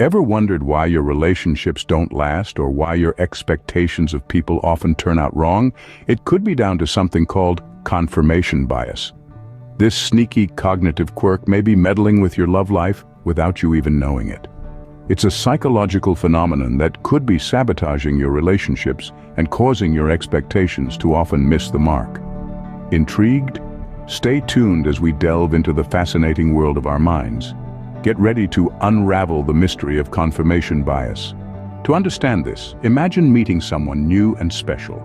Ever wondered why your relationships don't last or why your expectations of people often turn out wrong? It could be down to something called confirmation bias. This sneaky cognitive quirk may be meddling with your love life without you even knowing it. It's a psychological phenomenon that could be sabotaging your relationships and causing your expectations to often miss the mark. Intrigued? Stay tuned as we delve into the fascinating world of our minds. Get ready to unravel the mystery of confirmation bias. To understand this, imagine meeting someone new and special.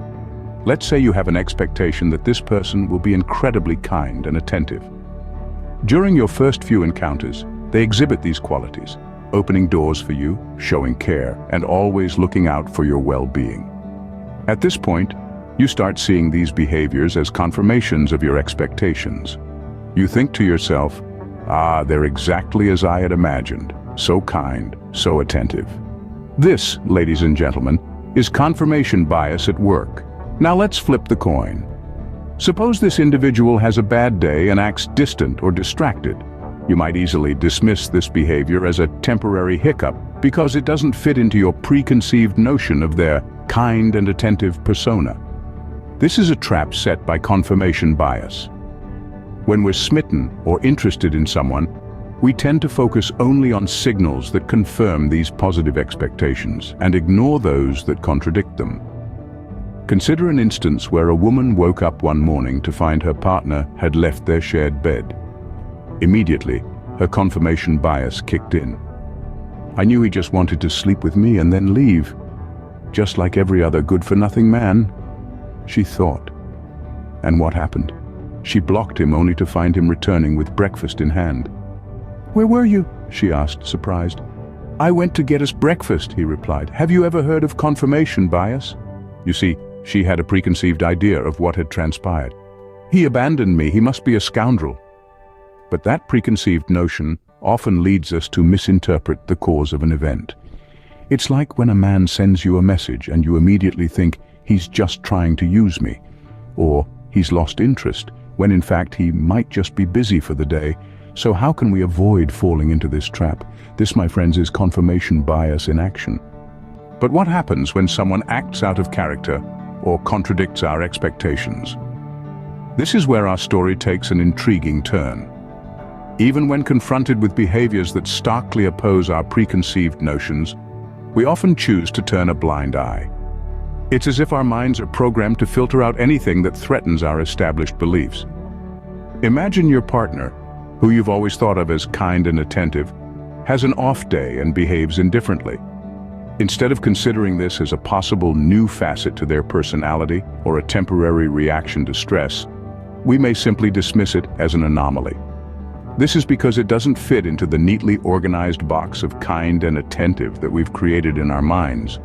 Let's say you have an expectation that this person will be incredibly kind and attentive. During your first few encounters, they exhibit these qualities, opening doors for you, showing care, and always looking out for your well-being. At this point, you start seeing these behaviors as confirmations of your expectations. You think to yourself, they're exactly as I had imagined, so kind, so attentive. This, ladies and gentlemen, is confirmation bias at work. Now let's flip the coin. Suppose this individual has a bad day and acts distant or distracted. You might easily dismiss this behavior as a temporary hiccup because it doesn't fit into your preconceived notion of their kind and attentive persona. This is a trap set by confirmation bias. When we're smitten or interested in someone, we tend to focus only on signals that confirm these positive expectations and ignore those that contradict them. Consider an instance where a woman woke up one morning to find her partner had left their shared bed. Immediately, her confirmation bias kicked in. I knew he just wanted to sleep with me and then leave, just like every other good-for-nothing man, she thought. And what happened? She blocked him only to find him returning with breakfast in hand. "Where were you?" she asked, surprised. "I went to get us breakfast," he replied. "Have you ever heard of confirmation bias?" You see, she had a preconceived idea of what had transpired. "He abandoned me, he must be a scoundrel." But that preconceived notion often leads us to misinterpret the cause of an event. It's like when a man sends you a message and you immediately think, he's just trying to use me, or he's lost interest, when in fact he might just be busy for the day. So how can we avoid falling into this trap? This, my friends, is confirmation bias in action. But what happens when someone acts out of character or contradicts our expectations? This is where our story takes an intriguing turn. Even when confronted with behaviors that starkly oppose our preconceived notions, we often choose to turn a blind eye. It's as if our minds are programmed to filter out anything that threatens our established beliefs. Imagine your partner, who you've always thought of as kind and attentive, has an off day and behaves indifferently. Instead of considering this as a possible new facet to their personality or a temporary reaction to stress, we may simply dismiss it as an anomaly. This is because it doesn't fit into the neatly organized box of kind and attentive that we've created in our minds.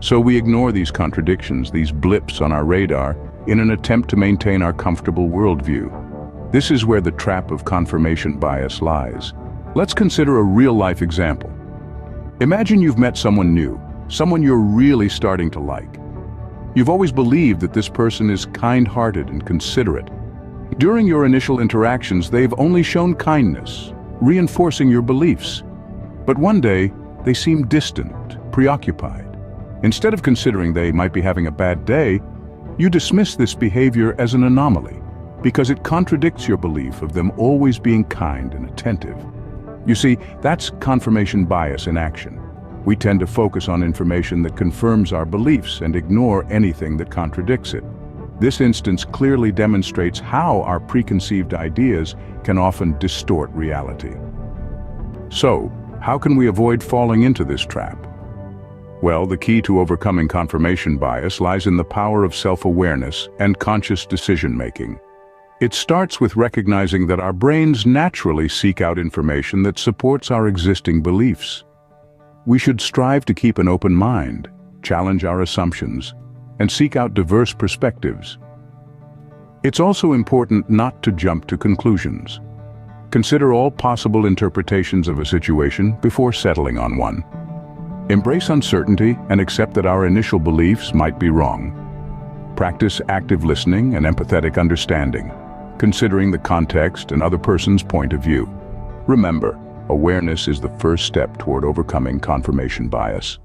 So we ignore these contradictions, these blips on our radar, in an attempt to maintain our comfortable worldview. This is where the trap of confirmation bias lies. Let's consider a real-life example. Imagine you've met someone new, someone you're really starting to like. You've always believed that this person is kind-hearted and considerate. During your initial interactions, they've only shown kindness, reinforcing your beliefs. But one day, they seem distant, preoccupied. Instead of considering they might be having a bad day, you dismiss this behavior as an anomaly because it contradicts your belief of them always being kind and attentive. You see, that's confirmation bias in action. We tend to focus on information that confirms our beliefs and ignore anything that contradicts it. This instance clearly demonstrates how our preconceived ideas can often distort reality. So, how can we avoid falling into this trap? Well, the key to overcoming confirmation bias lies in the power of self-awareness and conscious decision-making. It starts with recognizing that our brains naturally seek out information that supports our existing beliefs. We should strive to keep an open mind, challenge our assumptions, and seek out diverse perspectives. It's also important not to jump to conclusions. Consider all possible interpretations of a situation before settling on one. Embrace uncertainty and accept that our initial beliefs might be wrong. Practice active listening and empathetic understanding, considering the context and other person's point of view. Remember, Awareness is the first step toward overcoming confirmation bias.